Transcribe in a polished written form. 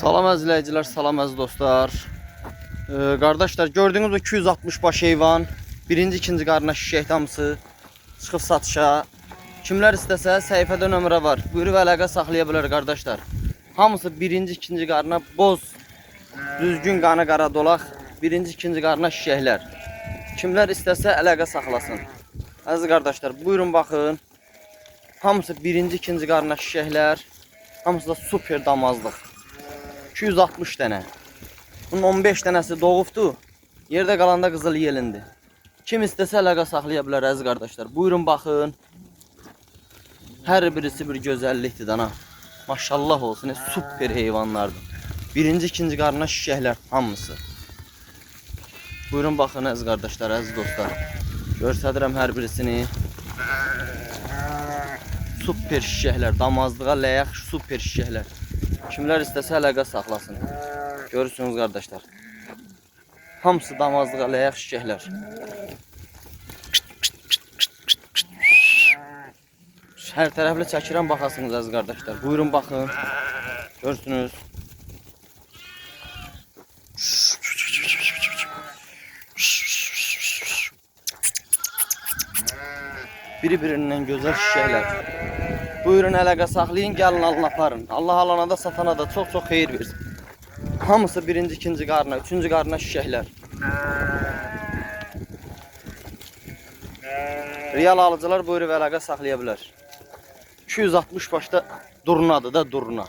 Salam əzizləyicilər, salam əziz dostlar. Qardaşlar, gördüğünüz 260 baş heyvan, birinci, ikinci qarına şişək hamısı çıxıb satışa. Kimlər istəsə səhifədə nömrə var. Buyurub əlaqə saxlaya bilər qardaşlar. Hamısı birinci, ikinci qarına boz, düzgün qanı qara dolaq, birinci, ikinci qarına şişəklər. Kimlər istəsə əlaqə saxlasın. Əziz qardaşlar, buyurun baxın. Hamısı birinci, ikinci qarına şişəklər. Hamısı da super damazlıq. 260 dənə. Bunun 15 dənəsi doğubdu. Yerdə qalanda qızıl yelindi. Kim istəsə əlaqə saxlaya bilər əziz qardaşlar. Buyurun baxın. Hər birisi bir gözəllikdir dana. Maşallah olsun, super heyvanlardır. Birinci, ikinci qarına şişəklər hamısı. Buyurun baxın əziz qardaşlar, əziz dostlar. Göstərirəm hər birisini. Super şişəklər, damazlığa layiq super şişəklər. Kimlər istəsə əlaqə saxlasın. Görürsünüz qardaşlar. Hamısı damazlığa layiq şişəklər. Hər tərəfli çəkirəm, baxasınız əziz qardaşlar. Buyurun baxın. Görürsünüz. Biri-birindən gözəl şişəklər. Buyurun əlaqə saxlayın, gəlin alın aparın. Allah alana da satana da çox-çox xeyir versin. Hamısı birinci, ikinci qarına, üçüncü qarına şişəklər. Real alıcılar buyurub əlaqə saxlaya bilər. 260 başda durnadır da durna.